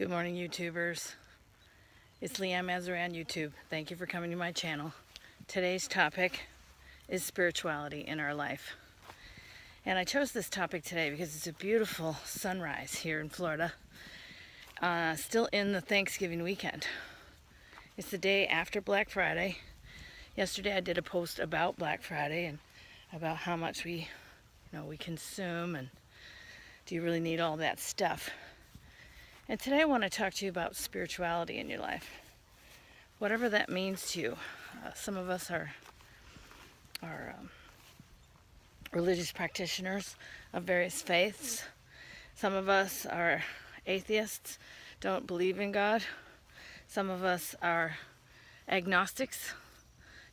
Good morning, YouTubers. It's Leanne Mazaray on YouTube. Thank you for coming to my channel. Today's topic is spirituality in our life. And I chose this topic today because it's a beautiful sunrise here in Florida. Still in the Thanksgiving weekend. It's the day after Black Friday. Yesterday I did a post about Black Friday and about how much we consume and do you really need all that stuff. And today I want to talk to you about spirituality in your life. Whatever that means to you. Some of us are religious practitioners of various faiths. Some of us are atheists, don't believe in God. Some of us are agnostics,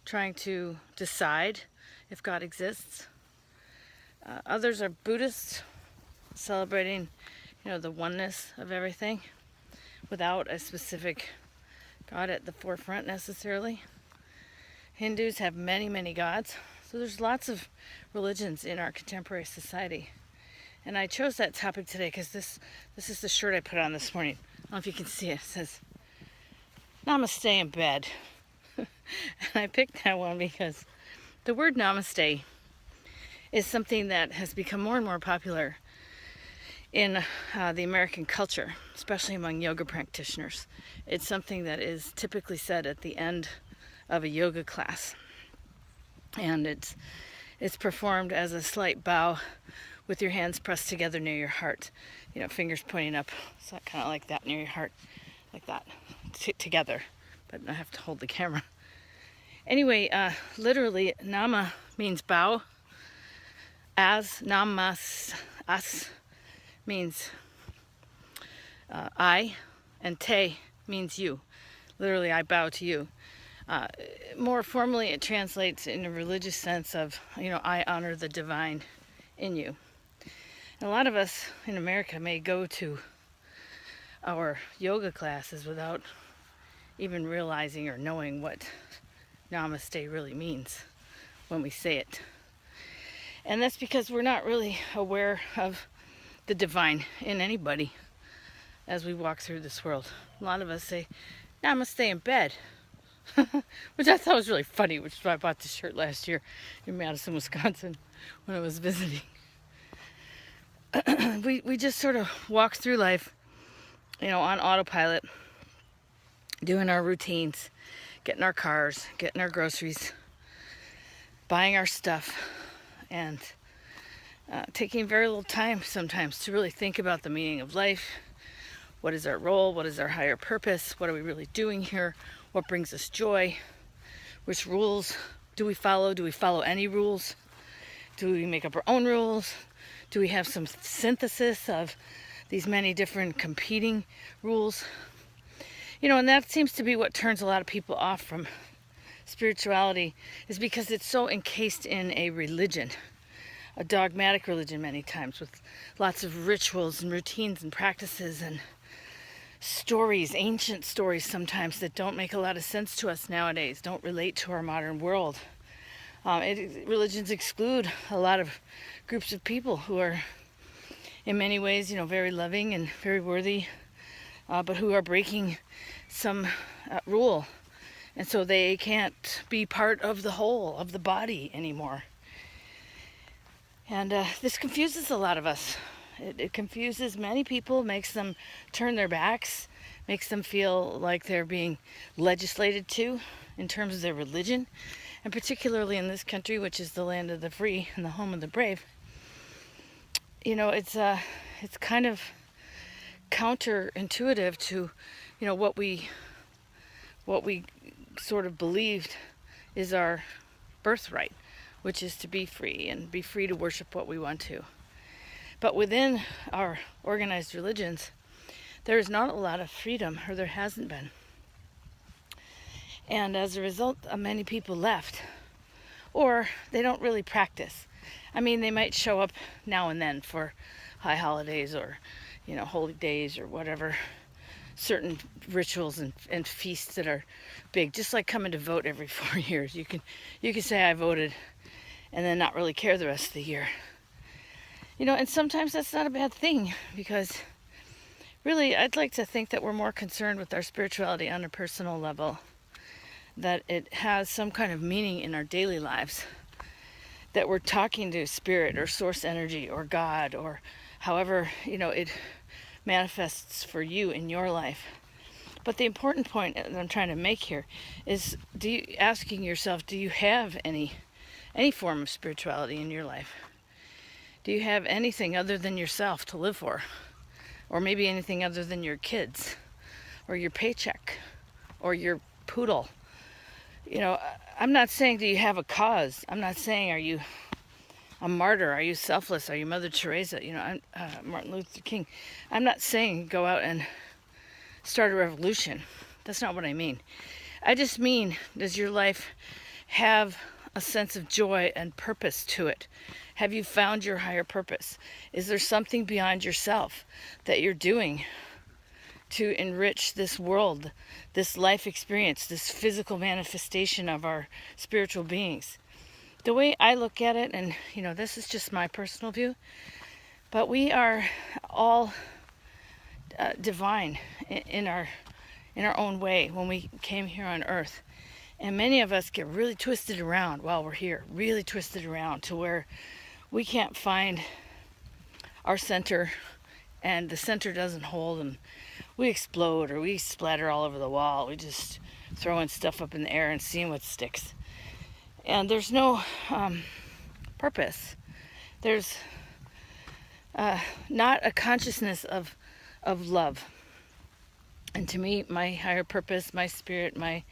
trying to decide if God exists. Others are Buddhists, celebrating the oneness of everything without a specific God at the forefront necessarily. Hindus have many, many gods. So there's lots of religions in our contemporary society. And I chose that topic today because this is the shirt I put on this morning. I don't know if you can see it. It says, Namaste in bed. And I picked that one because the word Namaste is something that has become more and more popular in the American culture, especially among yoga practitioners. It's something that is typically said at the end of a yoga class. And it's performed as a slight bow with your hands pressed together near your heart. Fingers pointing up, so kind of like that near your heart, like that, together. But I have to hold the camera. Anyway, literally, Nama means bow. As, Namas, as, means I, and te means you. Literally, I bow to you. More formally, it translates in a religious sense of, I honor the divine in you. And a lot of us in America may go to our yoga classes without even realizing or knowing what Namaste really means when we say it. And that's because we're not really aware of the divine in anybody as we walk through this world. A lot of us say, Namaste in bed. Which I thought was really funny, which is why I bought this shirt last year in Madison, Wisconsin when I was visiting. We just sort of walk through life, on autopilot, doing our routines, getting our cars, getting our groceries, buying our stuff, and taking very little time sometimes to really think about the meaning of life. What is our role? What is our higher purpose? What are we really doing here? What brings us joy? Which rules do we follow? Do we follow any rules? Do we make up our own rules? Do we have some synthesis of these many different competing rules? And that seems to be what turns a lot of people off from spirituality, is because it's so encased in a religion, a dogmatic religion many times, with lots of rituals and routines and practices and stories, ancient stories sometimes that don't make a lot of sense to us nowadays, don't relate to our modern world. Religions exclude a lot of groups of people who are in many ways, very loving and very worthy, but who are breaking some rule. And so they can't be part of the whole of the body anymore. And this confuses a lot of us. It confuses many people, makes them turn their backs, makes them feel like they're being legislated to in terms of their religion. And particularly in this country, which is the land of the free and the home of the brave, it's kind of counterintuitive to, what we sort of believed is our birthright, which is to be free and be free to worship what we want to. But within our organized religions, there is not a lot of freedom, or there hasn't been. And as a result, many people left, or they don't really practice. I mean, they might show up now and then for high holidays or, holy days or whatever, certain rituals and feasts that are big, just like coming to vote every 4 years. You can say I voted and then not really care the rest of the year. And sometimes that's not a bad thing, because really, I'd like to think that we're more concerned with our spirituality on a personal level, that it has some kind of meaning in our daily lives, that we're talking to spirit or source energy or God or however, it manifests for you in your life. But the important point that I'm trying to make here is asking yourself, do you have any form of spirituality in your life? Do you have anything other than yourself to live for? Or maybe anything other than your kids or your paycheck or your poodle? I'm not saying do you have a cause. I'm not saying are you a martyr? Are you selfless? Are you Mother Teresa? Martin Luther King. I'm not saying go out and start a revolution. That's not what I mean. I just mean, does your life have a sense of joy and purpose to it? Have you found your higher purpose? Is there something beyond yourself that you're doing to enrich this world, this life experience, this physical manifestation of our spiritual beings? The way I look at it, and this is just my personal view, but we are all divine in our own way when we came here on earth. And many of us get really twisted around while we're here, really twisted around to where we can't find our center, and the center doesn't hold, and we explode or we splatter all over the wall. We just throwing stuff up in the air and seeing what sticks. And there's no purpose. There's not a consciousness of love. And to me, my higher purpose, my spirit, my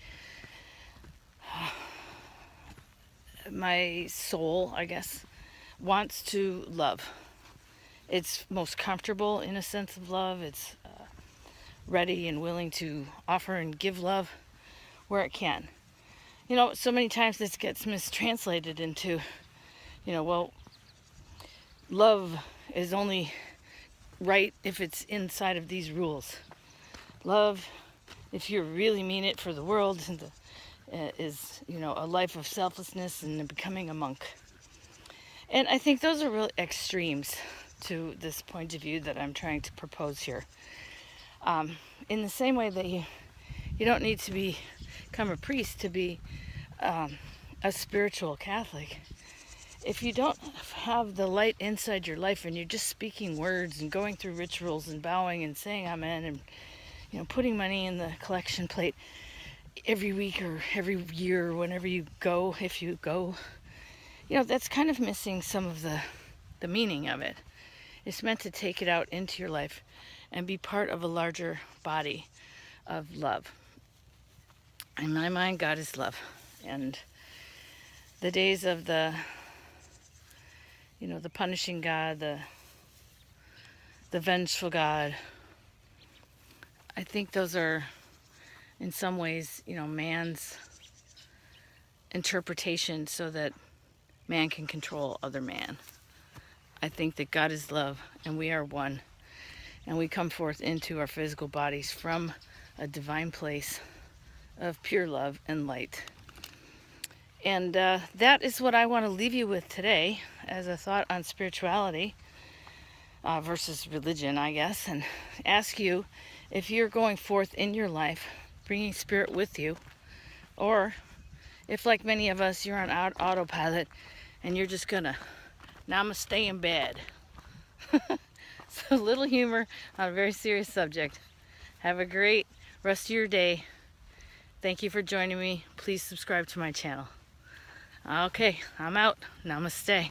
soul, I guess, wants to love. It's most comfortable in a sense of love. It's ready and willing to offer and give love where it can. So many times this gets mistranslated into, well, love is only right if it's inside of these rules. Love, if you really mean it for the world, is, a life of selflessness and becoming a monk. And I think those are real extremes to this point of view that I'm trying to propose here. In the same way that you don't need to become a priest to be a spiritual Catholic. If you don't have the light inside your life and you're just speaking words and going through rituals and bowing and saying amen and putting money in the collection plate every week or every year or whenever you go, if you go, that's kind of missing some of the meaning of it. It's meant to take it out into your life and be part of a larger body of love. In my mind, God is love. And the days of the punishing God, the vengeful God, I think those are, in some ways, man's interpretation so that man can control other man. I think that God is love, and we are one, and we come forth into our physical bodies from a divine place of pure love and light. And that is what I want to leave you with today as a thought on spirituality versus religion, I guess, and ask you if you're going forth in your life, bringing spirit with you, or if, like many of us, you're on autopilot and you're just gonna Namaste in bed. So, a little humor on a very serious subject. Have a great rest of your day. Thank you for joining me. Please subscribe to my channel. Okay, I'm out. Namaste.